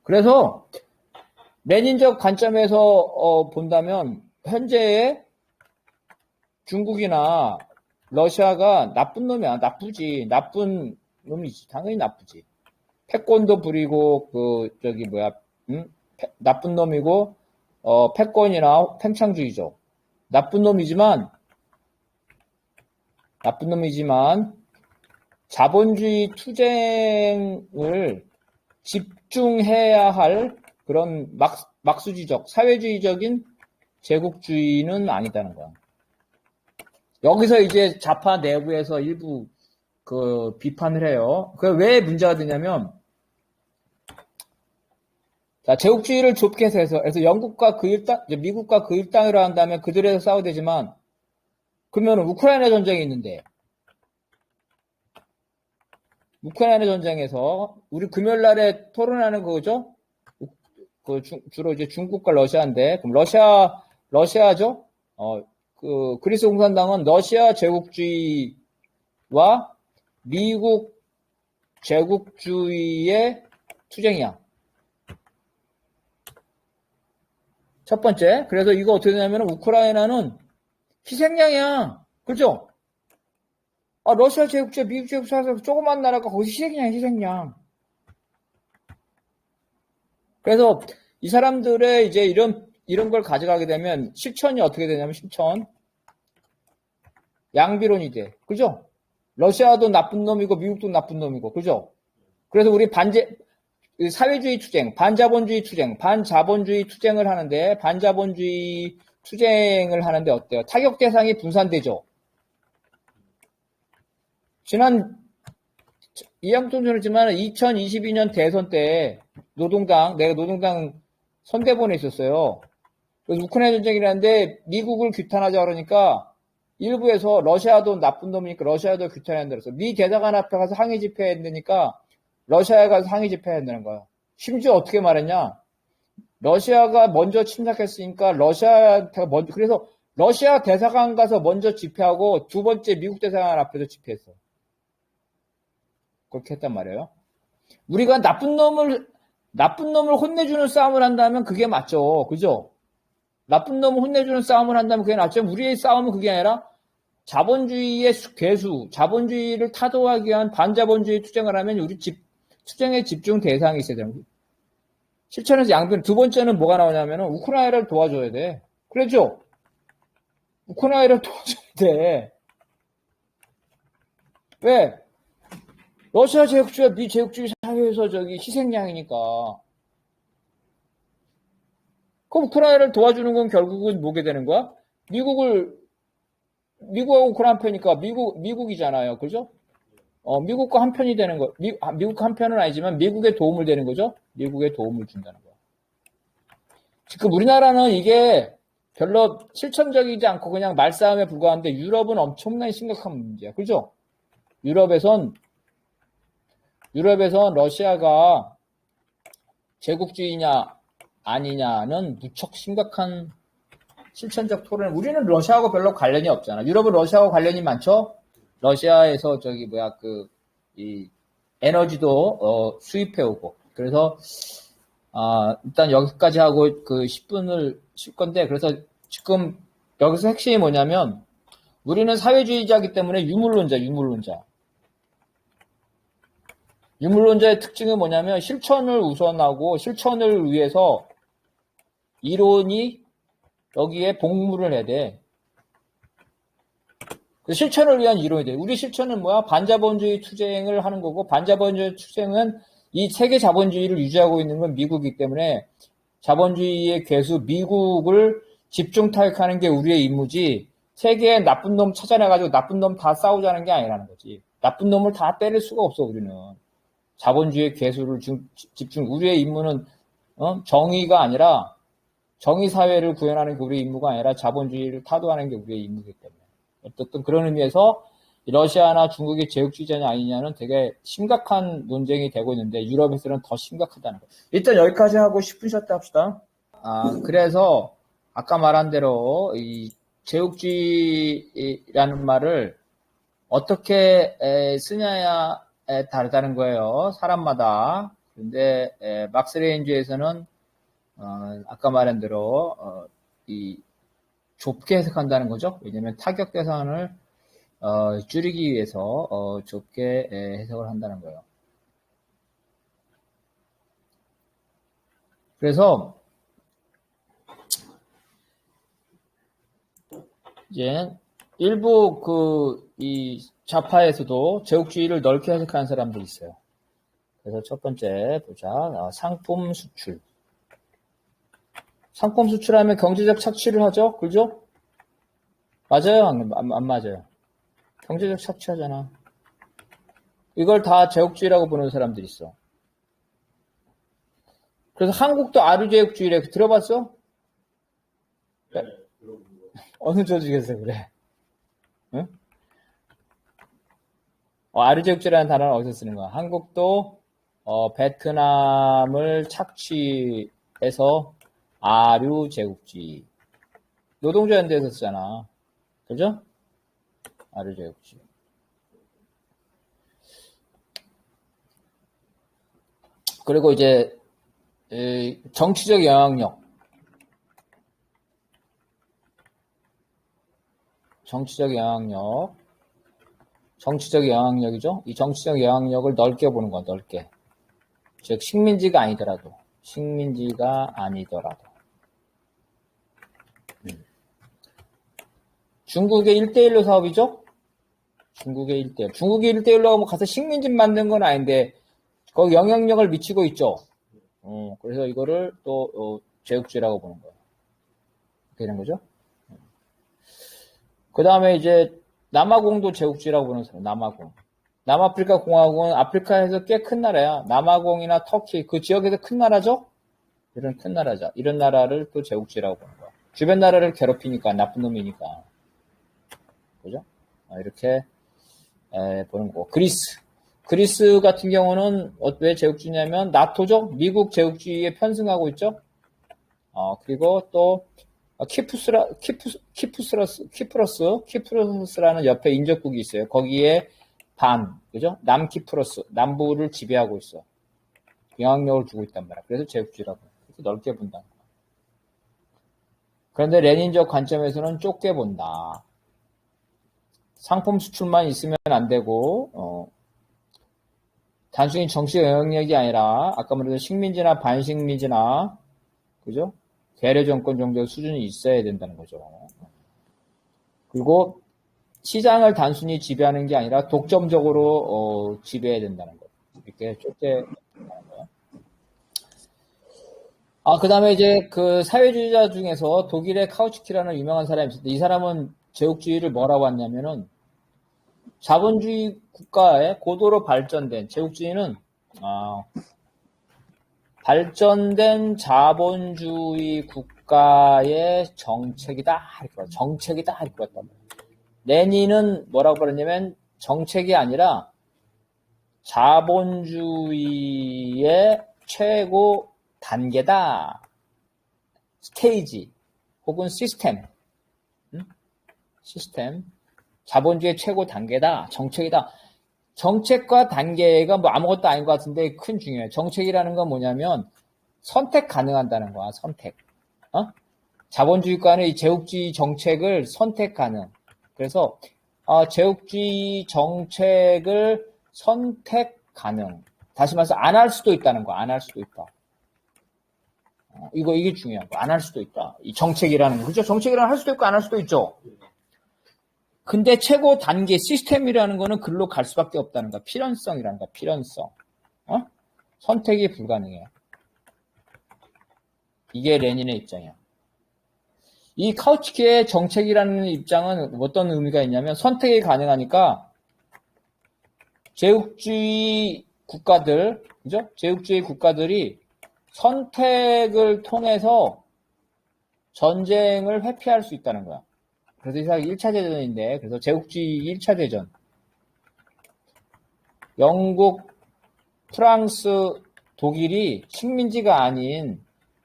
그래서 레닌적 관점에서 본다면 현재의 중국이나 러시아가 나쁜 놈이야. 나쁘지. 나쁜 놈이지. 당연히 나쁘지. 패권도 부리고 나쁜 놈이고 패권이나 팽창주의죠. 나쁜 놈이지만 자본주의 투쟁을 집중해야 할 그런 막수지적, 사회주의적인 제국주의는 아니다는 거야. 여기서 이제 좌파 내부에서 일부 비판을 해요. 왜 문제가 되냐면, 자, 제국주의를 좁게 해서 영국과 그 일당, 미국과 그 일당이라 한다면 그들에서 싸워야 되지만, 그러면 우크라이나 전쟁이 있는데, 우크라이나 전쟁에서 우리 금요일 날에 토론하는 거죠? 주로 이제 중국과 러시아인데, 그럼 러시아죠? 그리스 공산당은 러시아 제국주의와 미국 제국주의의 투쟁이야. 첫 번째. 그래서 이거 어떻게 되냐면 우크라이나는 희생양이야. 그죠? 러시아 제국주의, 미국 제국주의, 조그만 나라가 거기서 희생양. 그래서 이 사람들의 이제 이런 걸 가져가게 되면 실천이 어떻게 되냐면 양비론이 돼. 그죠? 러시아도 나쁜 놈이고 미국도 나쁜 놈이고. 그죠? 그래서 우리 사회주의 투쟁, 반자본주의 투쟁을 하는데 반자본주의 투쟁을 하는데 어때요? 타격 대상이 분산되죠. 지난 이양좀 전했지만 2022년 대선 때 내가 노동당 선대본에 있었어요. 그래서 우크라이나 전쟁이라는데 미국을 규탄하자 그러니까 일부에서 러시아도 나쁜 놈이니까 러시아도 규탄해야 한다 그래서 미 대사관 앞에 가서 항의 집회해야 된다니까 러시아에 가서 항의 집회해야 된다는 거야. 심지어 어떻게 말했냐? 러시아가 먼저 침략했으니까 그래서 러시아 대사관 가서 먼저 집회하고 두 번째 미국 대사관 앞에서 집회했어. 그렇게 했단 말이에요. 우리가 나쁜 놈을 혼내주는 싸움을 한다면 그게 맞죠. 그죠? 나쁜 놈을 혼내주는 싸움을 한다면 그게 맞죠. 우리의 싸움은 그게 아니라 자본주의의 자본주의를 타도하기 위한 반자본주의 투쟁을 하면 우리 투쟁의 집중 대상이 있어야 되는 거예요. 실천에서 양변. 두 번째는 뭐가 나오냐면 우크라이나를 도와줘야 돼. 그렇죠? 우크라이나를 도와줘야 돼. 왜? 러시아 제국주의와 미 제국주의 사회에서 희생양이니까. 그럼 우크라이나를 도와주는 건 결국은 뭐게 되는 거야? 미국하고 우크라이나 한 편이니까 미국이잖아요. 그죠? 미국과 한 편이 되는 거. 미국과 한 편은 아니지만 미국에 도움을 되는 거죠? 미국에 도움을 준다는 거야. 지금 우리나라는 이게 별로 실천적이지 않고 그냥 말싸움에 불과한데 유럽은 엄청나게 심각한 문제야. 그죠? 유럽에선 러시아가 제국주의냐 아니냐는 무척 심각한 실천적 토론. 우리는 러시아하고 별로 관련이 없잖아. 유럽은 러시아하고 관련이 많죠. 러시아에서 이 에너지도 수입해오고. 그래서 일단 여기까지 하고 10분을 쉴 건데, 그래서 지금 여기서 핵심이 뭐냐면 우리는 사회주의자이기 때문에 유물론자의 특징은 뭐냐면 실천을 우선하고 실천을 위해서 이론이 여기에 복무를 해야 돼. 실천을 위한 이론이 돼. 우리 실천은 뭐야? 반자본주의 투쟁을 하는 거고, 반자본주의 투쟁은 이 세계 자본주의를 유지하고 있는 건 미국이기 때문에 자본주의의 괴수 미국을 집중 타격하는 게 우리의 임무지, 세계에 나쁜 놈 찾아내가지고 나쁜 놈 다 싸우자는 게 아니라는 거지. 나쁜 놈을 다 때릴 수가 없어. 우리는 자본주의의 괴수를 집중. 우리의 임무는 정의가 아니라 정의사회를 구현하는 게 우리의 임무가 아니라 자본주의를 타도하는 게 우리의 임무이기 때문에, 어쨌든 그런 의미에서 러시아나 중국이 제국주의자냐 아니냐는 되게 심각한 논쟁이 되고 있는데 유럽에서는 더 심각하다는 거예요. 일단 여기까지 하고 10분 쉬었다 합시다. 그래서 아까 말한 대로 이 제국주의라는 말을 어떻게 쓰냐에 다르다는 거예요. 사람마다. 근데 막스레인주의에서는 아까 말한 대로 이 좁게 해석한다는 거죠. 왜냐하면 타격 대상을 줄이기 위해서 좁게 해석을 한다는 거예요. 그래서 이제 일부 이 좌파에서도 제국주의를 넓게 해석하는 사람들이 있어요. 그래서 첫 번째 보자. 상품 수출. 상품 수출하면 경제적 착취를 하죠? 그죠? 맞아요? 안 맞아요? 경제적 착취하잖아. 이걸 다 제국주의라고 보는 사람들이 있어. 그래서 한국도 아류제국주의래. 들어봤어? 네. 어느 조직에서 그래? 응? 아류제국주의라는 단어는 어디서 쓰는 거야? 한국도 베트남을 착취해서 아류제국주의. 노동조연대에서 쓰잖아. 그죠? 아류제국주의. 그리고 이제 정치적 영향력. 정치적 영향력이죠. 이 정치적 영향력을 넓게 보는 거야, 넓게. 즉, 식민지가 아니더라도. 중국의 1대1로 사업이죠? 중국의 1대1. 중국의 1대1로 가서 식민지 만든 건 아닌데, 거기 영향력을 미치고 있죠. 그래서 이거를 또 제국주의라고 보는 거예요. 그렇게 되는 거죠. 그 다음에 이제 남아공도 제국주의라고 보는 사람. 남아공. 남아프리카 공화국은 아프리카에서 꽤 큰 나라야. 남아공이나 터키 그 지역에서 큰 나라죠. 이런 큰 나라죠. 이런 나라를 또 제국주의라고 보는 거야. 주변 나라를 괴롭히니까 나쁜 놈이니까. 그죠? 이렇게 보는 거고. 그리스 같은 경우는 왜 제국주의냐면 나토죠. 미국 제국주의에 편승하고 있죠. 그리고 또 키프러스라는 옆에 인접국이 있어요. 거기에 그죠? 남키프러스, 남부를 지배하고 있어. 영향력을 주고 있단 말이야. 그래서 제국주의라고 이렇게 넓게 본다. 그런데 레닌적 관점에서는 좁게 본다. 상품 수출만 있으면 안 되고 단순히 정치 영향력이 아니라 아까 말했던 식민지나 반식민지나 그죠? 괴뢰 정권 정도의 수준이 있어야 된다는 거죠. 그리고 시장을 단순히 지배하는 게 아니라 독점적으로 지배해야 된다는 거예요. 이렇게 좁게 된다는 거예요. 그 다음에 이제 그 사회주의자 중에서 독일의 카우츠키라는 유명한 사람이 있었는데 이 사람은 제국주의를 뭐라고 했냐면은 자본주의 국가에 고도로 발전된 제국주의는 발전된 자본주의 국가의 정책이다. 정책이다. 이렇게 봤단 말이에요. 레닌은 뭐라고 그랬냐면 정책이 아니라 자본주의의 최고 단계다. 스테이지 혹은 시스템. 자본주의의 최고 단계다. 정책이다. 정책과 단계가 뭐 아무것도 아닌 것 같은데 큰 중요해요. 정책이라는 건 뭐냐면 선택 가능한다는 거야. 선택. 자본주의과는 이 제국주의 정책을 선택 가능. 그래서 제국주의 정책을 선택 가능. 다시 말해서 안 할 수도 있다는 거야. 안 할 수도 있다. 이게 중요한 거. 안 할 수도 있다. 이 정책이라는 거. 그죠? 정책이라는 할 수도 있고 안 할 수도 있죠. 근데 최고 단계 시스템이라는 거는 글로 갈 수밖에 없다는 거야. 필연성이라는 거야. 필연성. 선택이 불가능해. 이게 레닌의 입장이야. 이 카우츠키의 정책이라는 입장은 어떤 의미가 있냐면 선택이 가능하니까 제국주의 국가들, 그죠? 제국주의 국가들이 선택을 통해서 전쟁을 회피할 수 있다는 거야. 그래서 이게 1차 대전인데, 그래서 제국주의 1차 대전. 영국, 프랑스, 독일이 식민지가 아닌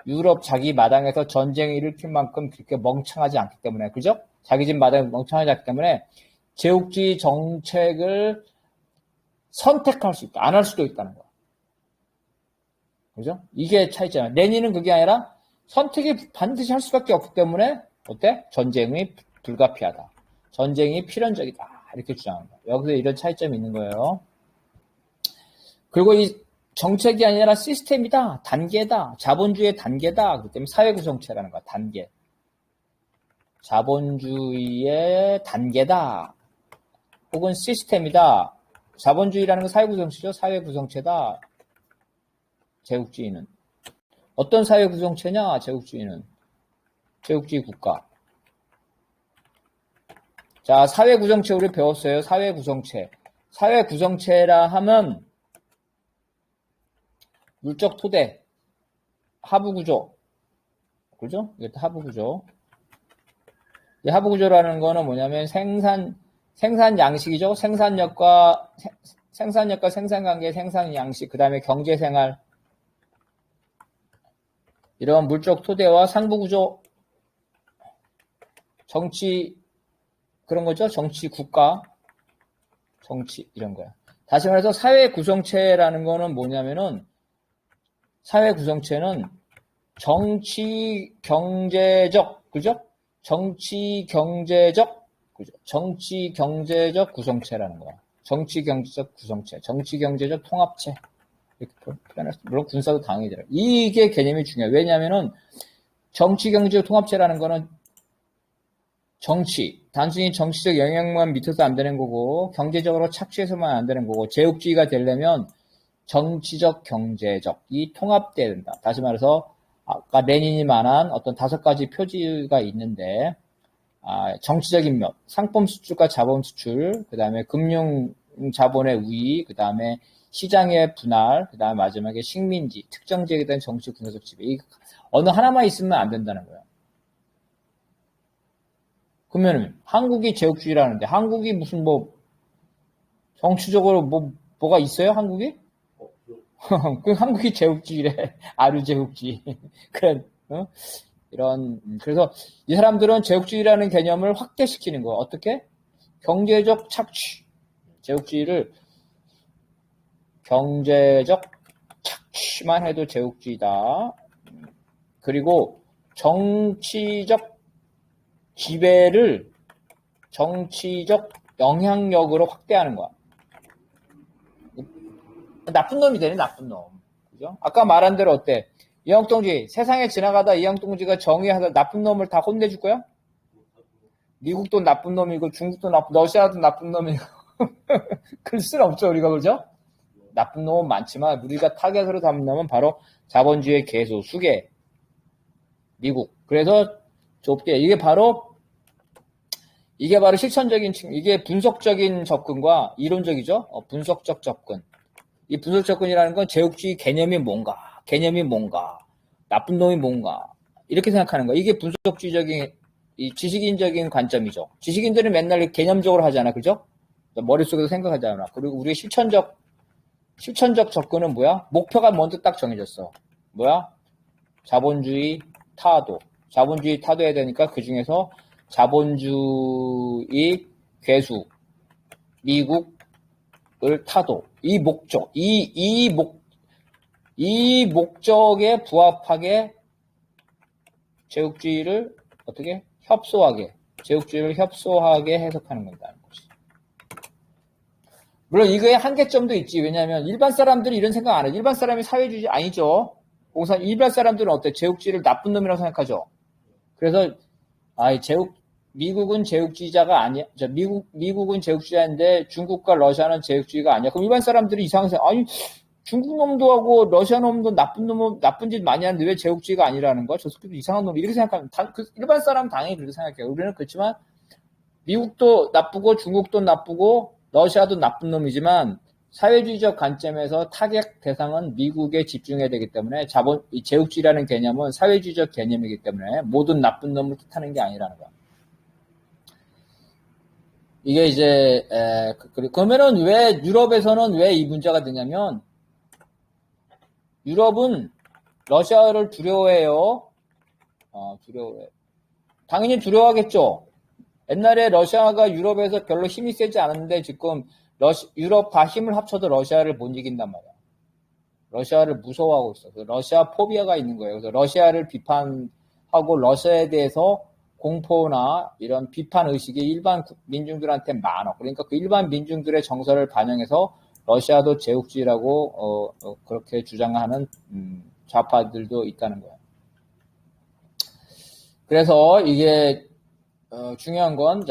유럽 자기 마당에서 전쟁을 일으킬 만큼 그렇게 멍청하지 않기 때문에, 그죠? 자기 집 마당에 멍청하지 않기 때문에 제국주의 정책을 선택할 수 있다. 안 할 수도 있다는 거야. 그죠? 이게 차이잖아요. 레닌은 그게 아니라 선택이 반드시 할 수밖에 없기 때문에 어때? 전쟁이 불가피하다. 전쟁이 필연적이다. 이렇게 주장합니다. 여기서 이런 차이점이 있는 거예요. 그리고 이 정책이 아니라 시스템이다. 단계다. 자본주의의 단계다. 그렇기 때문에 사회구성체라는 거야. 단계. 자본주의의 단계다. 혹은 시스템이다. 자본주의라는 건 사회구성체죠. 사회구성체다. 제국주의는. 어떤 사회구성체냐? 제국주의는. 제국주의 국가. 자, 사회구성체 우리 배웠어요. 사회구성체. 사회구성체라 하면 물적 토대, 하부구조. 그죠? 이것도 하부구조. 이 하부구조라는 거는 뭐냐면 생산 양식이죠. 생산력과 생산관계, 생산 양식, 그 다음에 경제생활. 이런 물적 토대와 상부구조, 정치, 그런 거죠. 정치, 국가, 정치, 이런 거야. 다시 말해서 사회 구성체라는 거는 뭐냐면은, 사회 구성체는 정치, 경제적, 그죠? 정치, 경제적, 그죠? 정치, 경제적 구성체라는 거야. 정치, 경제적 구성체, 정치, 경제적 통합체. 이렇게 표현할 수, 물론 군사도 당연히 들어요. 이게 개념이 중요해요. 왜냐면은, 정치, 경제적 통합체라는 거는 정치, 단순히 정치적 영향만 밑에서 안 되는 거고 경제적으로 착취해서만 안 되는 거고 제국주의가 되려면 정치적, 경제적 이 통합돼야 된다. 다시 말해서 아까 레닌이 말한 어떤 5가지 표지가 있는데 정치적인 면, 상품 수출과 자본 수출, 그 다음에 금융 자본의 우위, 그 다음에 시장의 분할, 그 다음에 마지막에 식민지, 특정 지역에 대한 정치 군사적 지배. 어느 하나만 있으면 안 된다는 거예요. 그러면 한국이 제국주의라는데 한국이 무슨 정치적으로 뭐가 있어요? 한국이? 그 한국이 제국주의래. 아류제국주의. 그런 그래서 이 사람들은 제국주의라는 개념을 확대시키는 거예요. 어떻게? 경제적 착취. 제국주의를 경제적 착취만 해도 제국주의다. 그리고 정치적 지배를 정치적 영향력으로 확대하는 거야. 나쁜 놈이 되네, 나쁜 놈. 그죠? 아까 말한 대로 어때? 이영동지, 세상에 지나가다 이영동지가 정의하다 나쁜 놈을 다 혼내줄 거야? 미국도 나쁜 놈이고, 중국도 나쁜, 러시아도 나쁜 놈이고. 그럴 수는 없죠, 우리가, 그죠? 나쁜 놈은 많지만, 우리가 타겟으로 잡는 놈은 바로 자본주의의 개수, 수계, 미국. 그래서 좁게, 이게 바로 실천적인, 이게 분석적인 접근과 이론적이죠? 분석적 접근. 이 분석 접근이라는 건 제국주의 개념이 뭔가, 나쁜 놈이 뭔가, 이렇게 생각하는 거야. 이게 분석주의적인, 이 지식인적인 관점이죠. 지식인들은 맨날 개념적으로 하잖아, 그죠? 머릿속에서 생각하잖아. 그리고 우리의 실천적 접근은 뭐야? 목표가 먼저 딱 정해졌어. 뭐야? 자본주의 타도. 자본주의 타도해야 되니까 그 중에서 자본주의 괴수, 미국을 타도. 이 목적, 이 목적에 부합하게 제국주의를 어떻게? 제국주의를 협소하게 해석하는 건다는 거지. 물론 이거에 한계점도 있지. 왜냐하면 일반 사람들이 이런 생각 안 해. 일반 사람이 사회주의 아니죠. 일반 사람들은 어때? 제국주의를 나쁜 놈이라고 생각하죠. 그래서 미국은 제국주의자가 아니야. 미국은 제국주의자인데 중국과 러시아는 제국주의가 아니야. 그럼 일반 사람들이 이상해서 중국 놈도 하고 러시아 놈도 나쁜 짓 많이 하는데 왜 제국주의가 아니라는 거야? 저 새끼도 이상한 놈 이렇게 생각하면 일반 사람 당연히 그렇게 생각해요. 우리는 그렇지만 미국도 나쁘고 중국도 나쁘고 러시아도 나쁜 놈이지만 사회주의적 관점에서 타겟 대상은 미국에 집중해야 되기 때문에 이 제국주의라는 개념은 사회주의적 개념이기 때문에 모든 나쁜 놈을 뜻하는 게 아니라는 거야. 이게 이제 그러면은 왜 유럽에서는 왜 이 문제가 되냐면 유럽은 러시아를 두려워해요. 두려워해. 당연히 두려워하겠죠. 옛날에 러시아가 유럽에서 별로 힘이 세지 않았는데 지금 유럽 다 힘을 합쳐도 러시아를 못 이긴단 말이야. 러시아를 무서워하고 있어. 러시아 포비아가 있는 거예요. 그래서 러시아를 비판하고 러시아에 대해서 공포나 이런 비판 의식이 일반 민중들한테 많아. 그러니까 그 일반 민중들의 정서를 반영해서 러시아도 제국주의라고 그렇게 주장하는 좌파들도 있다는 거예요. 그래서 이게 중요한 건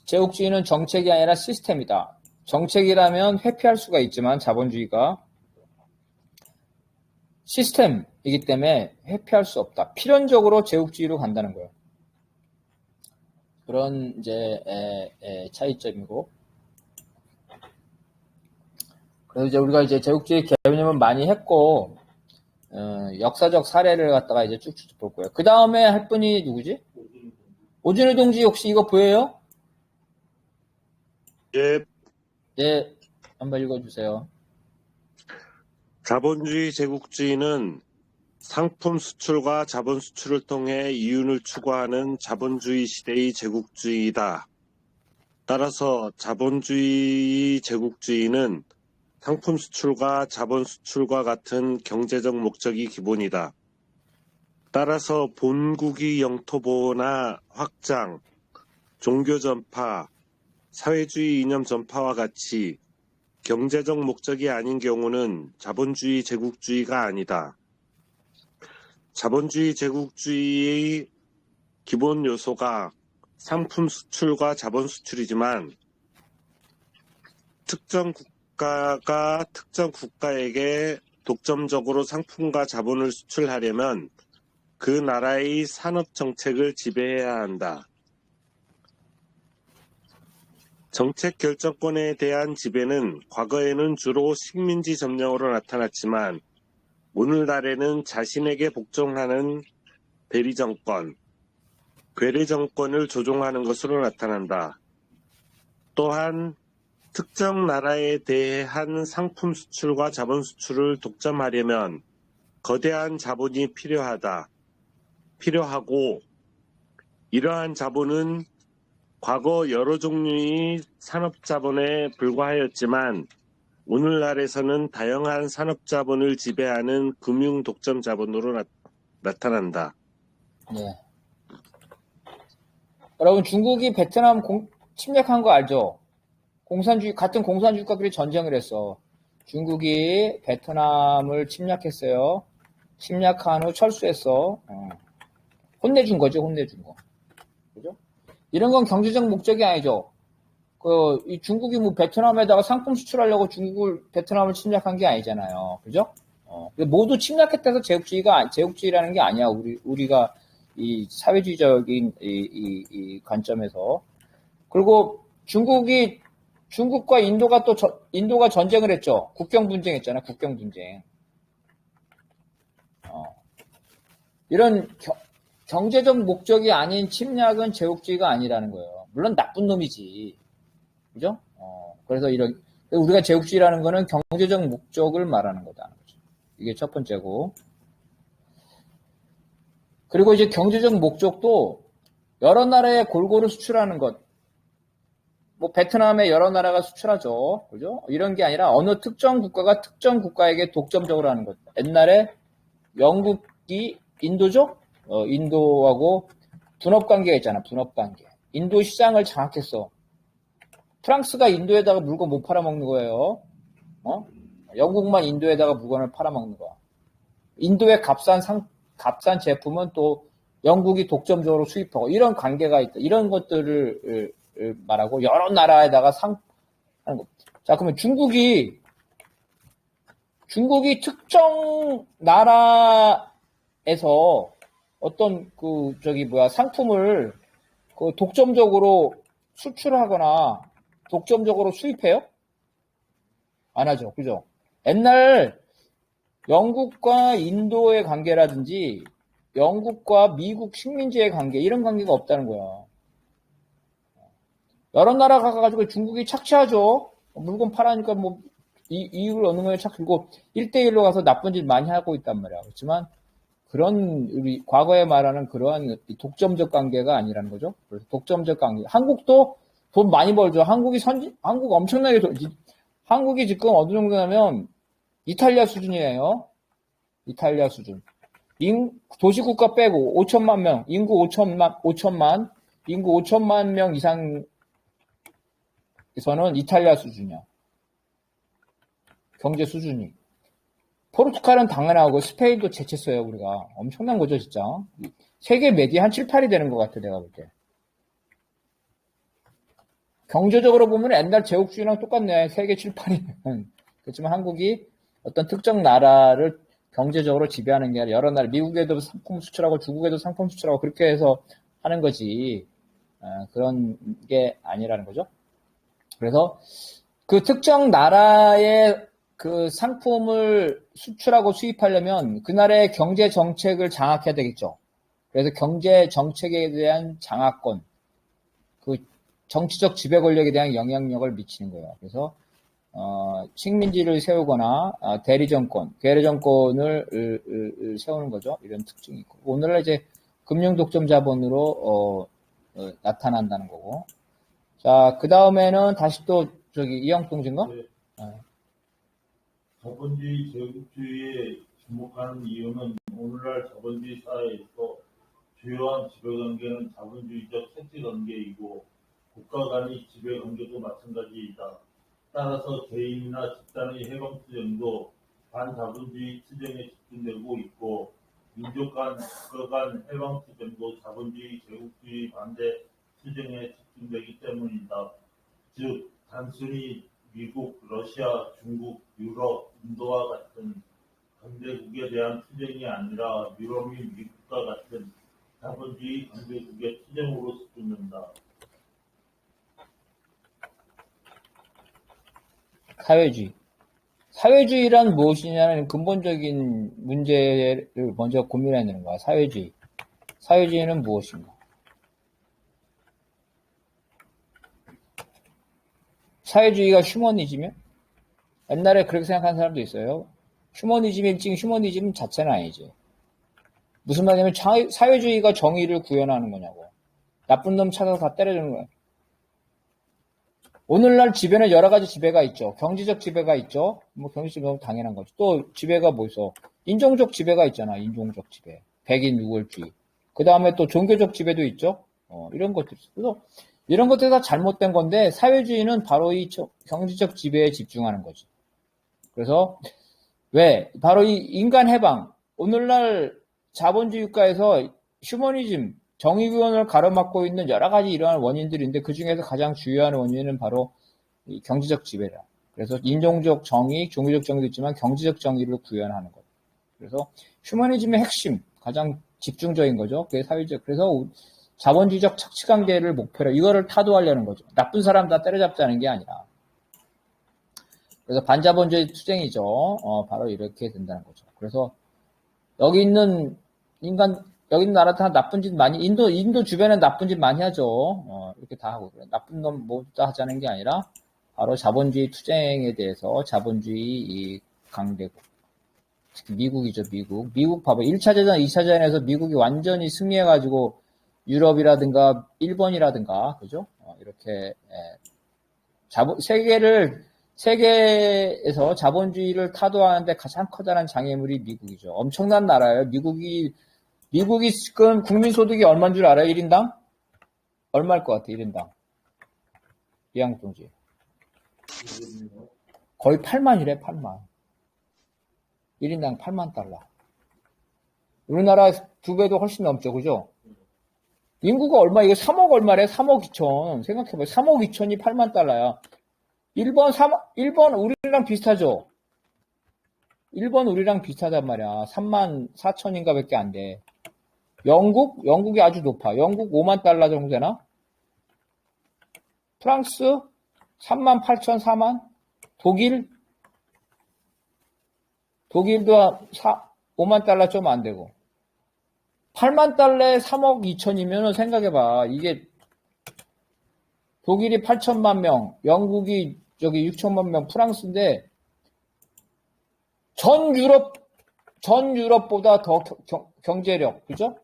제국주의는 정책이 아니라 시스템이다. 정책이라면 회피할 수가 있지만 자본주의가 시스템이기 때문에 회피할 수 없다. 필연적으로 제국주의로 간다는 거예요. 그런 이제 차이점이고. 그래서 이제 우리가 이제 제국주의 개념을 많이 했고 역사적 사례를 갖다가 이제 쭉쭉 볼 거예요. 그 다음에 할 분이 누구지? 오준희 동지 혹시 이거 보여요? 예. 예, 한번 읽어주세요. 자본주의 제국주의는 상품 수출과 자본 수출을 통해 이윤을 추구하는 자본주의 시대의 제국주의이다. 따라서 자본주의 제국주의는 상품 수출과 자본 수출과 같은 경제적 목적이 기본이다. 따라서 본국의 영토 보호나 확장, 종교 전파, 사회주의 이념 전파와 같이 경제적 목적이 아닌 경우는 자본주의 제국주의가 아니다. 자본주의 제국주의의 기본 요소가 상품 수출과 자본 수출이지만 특정 국가가 특정 국가에게 독점적으로 상품과 자본을 수출하려면 그 나라의 산업 정책을 지배해야 한다. 정책 결정권에 대한 지배는 과거에는 주로 식민지 점령으로 나타났지만 오늘날에는 자신에게 복종하는 대리정권, 괴뢰정권을 조종하는 것으로 나타난다. 또한 특정 나라에 대한 상품 수출과 자본 수출을 독점하려면 거대한 자본이 필요하고 이러한 자본은 과거 여러 종류의 산업자본에 불과하였지만 오늘날에서는 다양한 산업자본을 지배하는 금융 독점 자본으로 나타난다. 네. 여러분 중국이 베트남 침략한 거 알죠? 같은 공산주의 국가끼리 전쟁을 했어. 중국이 베트남을 침략했어요. 침략한 후 철수했어. 혼내준 거죠, 혼내준 거. 그죠? 이런 건 경제적 목적이 아니죠. 이 중국이 뭐 베트남에다가 상품 수출하려고 베트남을 침략한 게 아니잖아요. 그죠? 모두 침략했다고 해서 제국주의라는 게 아니야. 우리가 이 사회주의적인 이 관점에서. 그리고 중국과 인도가 전쟁을 했죠. 국경 분쟁 했잖아, 국경 분쟁. 이런 경제적 목적이 아닌 침략은 제국주의가 아니라는 거예요. 물론 나쁜 놈이지. 그죠? 그래서 우리가 제국주의라는 거는 경제적 목적을 말하는 거다. 이게 첫 번째고. 그리고 이제 경제적 목적도 여러 나라에 골고루 수출하는 것. 뭐 베트남에 여러 나라가 수출하죠. 그죠? 이런 게 아니라 어느 특정 국가가 특정 국가에게 독점적으로 하는 것. 옛날에 영국이 인도죠? 인도하고 분업 관계가 있잖아. 분업 관계. 인도 시장을 장악했어. 프랑스가 인도에다가 물건 못 팔아먹는 거예요. 영국만 인도에다가 물건을 팔아먹는 거야. 인도의 값싼 제품은 또 영국이 독점적으로 수입하고 이런 관계가 있다. 이런 것들을 말하고 여러 나라에다가 하는 거. 자, 그러면 중국이 특정 나라에서 어떤 상품을 독점적으로 수출하거나 독점적으로 수입해요? 안 하죠. 그죠? 옛날 영국과 인도의 관계라든지 영국과 미국 식민지의 관계 이런 관계가 없다는 거야. 여러 나라가 가가지고 중국이 착취하죠. 물건 팔아니까 뭐 이익을 얻는 거에 착취고 1대1로 가서 나쁜 짓 많이 하고 있단 말이야. 그렇지만 그런 우리 과거에 말하는 그러한 독점적 관계가 아니라는 거죠. 그래서 독점적 관계. 한국도 돈 많이 벌죠. 한국 엄청나게 한국이 지금 어느 정도냐면 이탈리아 수준이에요. 이탈리아 수준. 도시국가 빼고 5천만 명, 인구 5천만 명 이상에서는 이탈리아 수준이야. 경제 수준이. 포르투갈은 당연하고 스페인도 제쳤어요, 우리가. 엄청난 거죠, 진짜. 세계 메디 한 7, 8이 되는 것 같아, 내가 볼 때. 경제적으로 보면 옛날 제국주의랑 똑같네. 세계 7, 8이면. 그렇지만 한국이 어떤 특정 나라를 경제적으로 지배하는 게 아니라 여러 나라, 미국에도 상품 수출하고 중국에도 상품 수출하고 그렇게 해서 하는 거지. 그런 게 아니라는 거죠. 그래서 그 특정 나라의 그 상품을 수출하고 수입하려면 그 나라의 경제 정책을 장악해야 되겠죠. 그래서 경제 정책에 대한 장악권, 그 정치적 지배 권력에 대한 영향력을 미치는 거예요. 그래서 식민지를 세우거나 대리정권, 괴뢰정권을 세우는 거죠. 이런 특징이 있고 오늘날 이제 금융 독점 자본으로 나타난다는 거고. 자, 그 다음에는 다시 또 저기 이영통진가? 네. 자본주의, 제국주의에 주목하는 이유는 오늘날 자본주의 사회에서 주요한 지배관계는 자본주의적 색채관계이고 국가 간의 지배관계도 마찬가지이다. 따라서 개인이나 집단의 해방투쟁도 반자본주의 투쟁에 집중되고 있고 민족 간, 국가 간 해방투쟁도 자본주의, 제국주의 반대 투쟁에 집중되기 때문이다. 즉 단순히 미국, 러시아, 중국, 유럽, 인도와 같은 강대국에 대한 투쟁이 아니라 유럽 및 미국과 같은 자본주의 강대국의 투쟁으로 수준된다. 사회주의. 사회주의란 무엇이냐는 근본적인 문제를 먼저 고민해야 되는 거야. 사회주의. 사회주의는 무엇인가? 사회주의가 휴머니즘이요? 옛날에 그렇게 생각하는 사람도 있어요. 휴머니즘이 휴머니즘 자체는 아니지. 무슨 말이냐면 사회주의가 정의를 구현하는 거냐고. 나쁜 놈 찾아서 다 때려주는 거야. 오늘날 지배는 여러 가지 지배가 있죠. 경제적 지배가 있죠. 뭐 경제적 지배가 당연한 거죠. 또 지배가 뭐 있어? 인종적 지배가 있잖아. 인종적 지배. 백인 우월주의. 그 다음에 또 종교적 지배도 있죠. 이런 것들 있어. 그래서 이런 것들이 다 잘못된 건데 사회주의는 바로 이 경제적 지배에 집중하는 거지. 그래서 왜? 바로 이 인간 해방. 오늘날 자본주의 국가에서 휴머니즘, 정의구현을 가로막고 있는 여러 가지 이러한 원인들인데 그 중에서 가장 주요한 원인은 바로 이 경제적 지배다. 그래서 인종적 정의, 종교적 정의도 있지만 경제적 정의를 구현하는 것. 그래서 휴머니즘의 핵심, 가장 집중적인 거죠. 그게 사회적. 그래서 자본주의적 착취관계를 목표로 이거를 타도하려는 거죠. 나쁜 사람 다 때려잡자는 게 아니라. 그래서 반자본주의 투쟁이죠. 바로 이렇게 된다는 거죠. 그래서 여기 있는 나라 다 나쁜 짓 많이, 인도 주변에 나쁜 짓 많이 하죠. 이렇게 다 하고. 나쁜 놈 모두 다 하자는 게 아니라, 바로 자본주의 투쟁에 대해서 자본주의 이 강대국. 특히 미국이죠, 미국. 미국 봐봐. 1차 대전, 2차 대전에서 미국이 완전히 승리해가지고, 유럽이라든가, 일본이라든가, 그죠? 이렇게, 세계에서 자본주의를 타도하는데 가장 커다란 장애물이 미국이죠. 엄청난 나라예요. 미국이 지금 국민소득이 얼마인 줄 알아요? 1인당? 얼마일 것 같아, 1인당? 이양동지. 거의 8만이래, 8만. 1인당 8만 달러. 우리나라 2배도 훨씬 넘죠, 그죠? 인구가 얼마, 이게 3억 얼마래? 3억 2천. 생각해봐요. 3억 2천이 8만 달러야. 일본 우리랑 비슷하죠? 일본 우리랑 비슷하단 말이야. 3만 4천인가 밖에 안 돼. 영국이 아주 높아. 영국 5만 달러 정도 되나? 프랑스 3만 8천, 4만? 독일도 5만 달러 좀 안 되고. 8만 달러에 3억 2천이면 생각해봐. 이게 독일이 8천만 명, 영국이 저기 6천만 명, 프랑스인데 전 유럽보다 더 경제력, 그죠?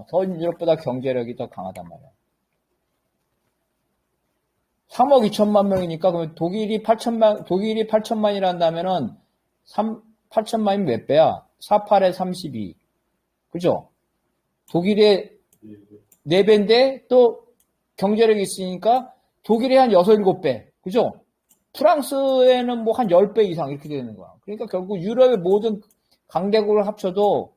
전 유럽보다 경제력이 더 강하단 말이야. 3억 2천만 명이니까 그러면 독일이 8천만이란다면은 8천만이면 몇 배야? 48에 32. 그죠? 독일의 예, 예. 4배인데 또 경제력이 있으니까 독일의 한 6, 7배. 그죠? 프랑스에는 뭐 한 10배 이상 이렇게 되는 거야. 그러니까 결국 유럽의 모든 강대국을 합쳐도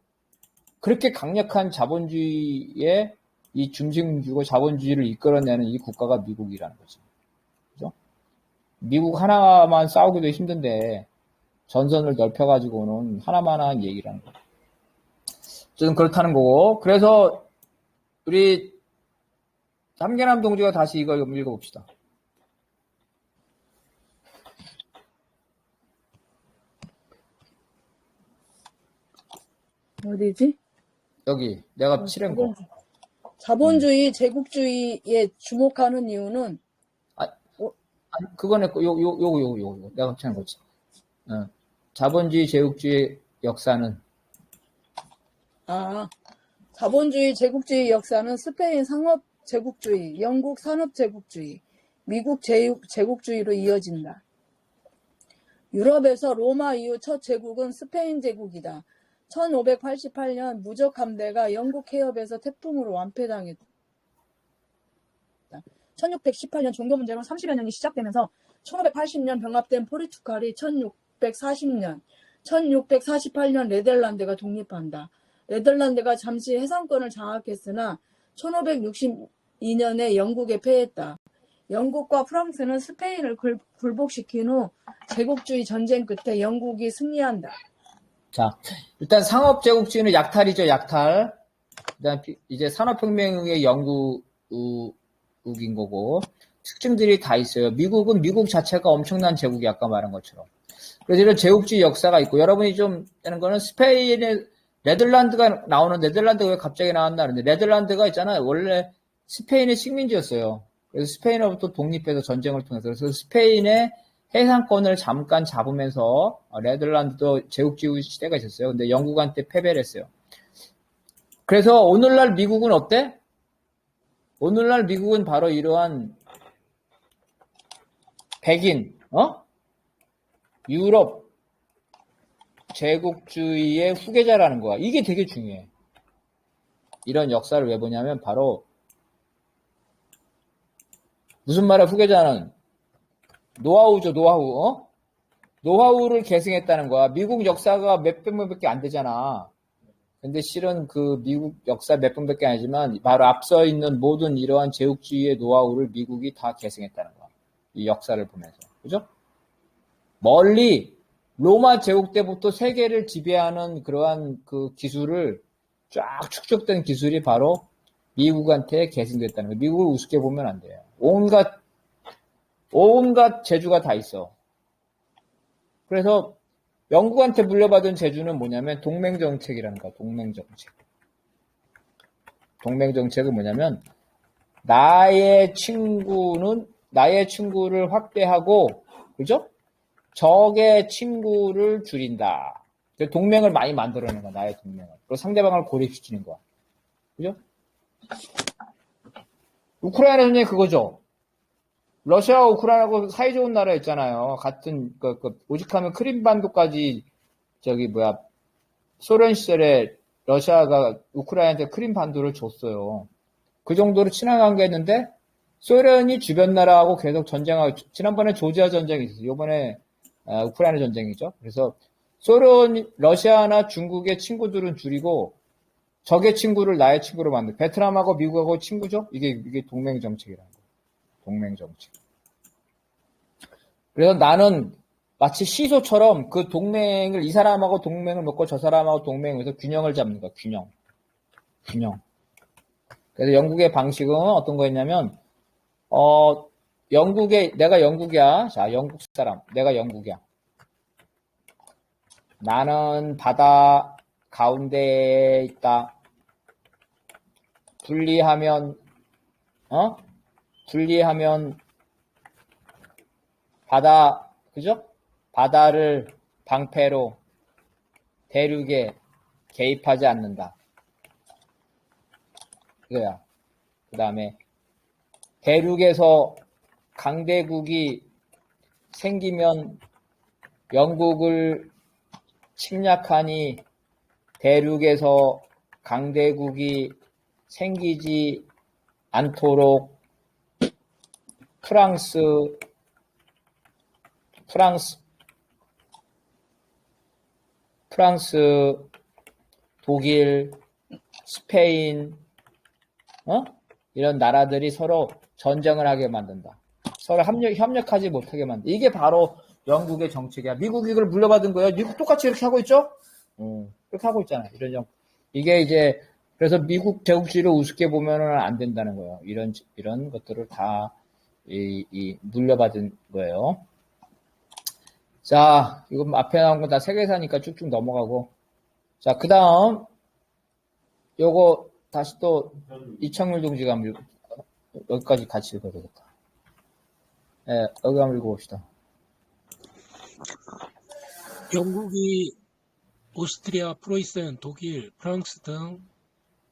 그렇게 강력한 자본주의의 이 중심주고 자본주의를 이끌어내는 이 국가가 미국이라는 거지. 그죠? 미국 하나만 싸우기도 힘든데 전선을 넓혀가지고는 하나만한 얘기라는 거죠. 좀 그렇다는 거고. 그래서 우리 함경남 동지가 다시 이걸 읽어봅시다. 어디지? 여기 내가 칠한 거. 자본주의, 제국주의에 주목하는 이유는 아니, 그거네, 요거. 내가 칠한 거지. 자본주의, 제국주의 역사는. 자본주의, 제국주의 역사는 스페인 상업 제국주의, 영국 산업 제국주의, 미국 제국주의로 이어진다. 유럽에서 로마 이후 첫 제국은 스페인 제국이다. 1588년 무적 함대가 영국 해협에서 태풍으로 완패당했다. 1618년 종교 문제로 30여 년이 시작되면서 1580년 병합된 포르투갈이 1648년 네덜란드가 독립한다. 네덜란드가 잠시 해상권을 장악했으나 1562년에 영국에 패했다. 영국과 프랑스는 스페인을 굴복시킨 후 제국주의 전쟁 끝에 영국이 승리한다. 자, 일단 상업제국주의는 약탈이죠, 약탈. 그다음 이제 산업혁명의 영국인 거고, 특징들이 다 있어요. 미국은 미국 자체가 엄청난 제국이 아까 말한 것처럼. 그래서 이런 제국주의 역사가 있고, 여러분이 좀 하는 거는 스페인의 네덜란드가 나오는, 네덜란드가 왜 갑자기 나왔나 하는데, 네덜란드가 있잖아요. 원래 스페인의 식민지였어요. 그래서 스페인으로부터 독립해서 전쟁을 통해서. 그래서 스페인의 해상권을 잠깐 잡으면서 네덜란드도 제국주의 시대가 있었어요. 근데 영국한테 패배를 했어요. 그래서 오늘날 미국은 어때? 오늘날 미국은 바로 이러한 백인, 유럽 제국주의의 후계자라는 거야. 이게 되게 중요해. 이런 역사를 왜 보냐면 바로 무슨 말이야, 후계자는? 노하우죠, 노하우. 노하우를 계승했다는 거야. 미국 역사가 몇 백년밖에 안 되잖아. 근데 실은 그 미국 역사 몇 번밖에 아니지만 바로 앞서 있는 모든 이러한 제국주의의 노하우를 미국이 다 계승했다는 거야. 이 역사를 보면서. 그죠? 멀리 로마 제국 때부터 세계를 지배하는 그러한 그 기술을 쫙 축적된 기술이 바로 미국한테 계승됐다는 거야. 미국을 우습게 보면 안 돼요. 온갖 재주가 다 있어. 그래서 영국한테 물려받은 재주는 뭐냐면 동맹정책이라는 거야. 동맹정책. 동맹정책은 뭐냐면 나의 친구를 확대하고, 그죠? 적의 친구를 줄인다. 동맹을 많이 만들어내는 거야. 나의 동맹을. 그리고 상대방을 고립시키는 거야. 그죠? 우크라이나 전쟁이 그거죠. 러시아와 우크라이나하고 사이좋은 나라 있잖아요. 같은, 오직하면 크림반도까지, 소련 시절에 러시아가 우크라이나한테 크림반도를 줬어요. 그 정도로 친한 관계였는데, 소련이 주변 나라하고 계속 전쟁하고, 지난번에 조지아 전쟁이 있었어요. 이번에, 우크라이나 전쟁이죠. 그래서, 러시아나 중국의 친구들은 줄이고, 적의 친구를 나의 친구로 만들, 베트남하고 미국하고 친구죠? 이게 동맹정책이라는 거예요. 동맹정책. 그래서 나는 마치 시소처럼 그 동맹을, 이 사람하고 동맹을 맺고 저 사람하고 동맹을 해서 균형을 잡는 거야. 균형. 그래서 영국의 방식은 어떤 거였냐면, 내가 영국이야. 자, 영국 사람. 내가 영국이야. 나는 바다 가운데에 있다. 분리하면 바다, 그죠? 바다를 방패로 대륙에 개입하지 않는다. 이거야. 그 다음에 대륙에서 강대국이 생기면 영국을 침략하니 대륙에서 강대국이 생기지 않도록 프랑스, 독일, 스페인, 이런 나라들이 서로 전쟁을 하게 만든다. 서로 협력하지 못하게 만든다. 이게 바로 영국의 정책이야. 미국이 이걸 물려받은 거예요. 미국 똑같이 이렇게 하고 있죠? 그렇게 하고 있잖아요. 이게 이제, 그래서 미국 제국주의를 우습게 보면은 안 된다는 거예요. 이런 것들을 다, 물려받은 거예요. 자, 이거 앞에 나온 거 다 세계사니까 쭉쭉 넘어가고. 자, 그 다음, 요거 다시 또 이창률 동지가 여기까지 같이 읽어야 되겠다. 예, 여기 한번 읽어봅시다. 영국이 오스트리아, 프로이센, 독일, 프랑스 등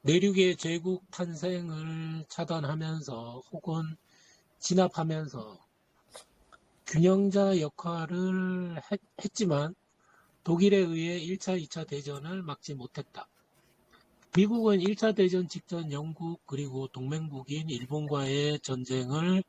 내륙의 제국 탄생을 차단하면서 혹은 진압하면서 균형자 역할을 했지만 독일에 의해 1차, 2차 대전을 막지 못했다. 미국은 1차 대전 직전 영국 그리고 동맹국인 일본과의 전쟁을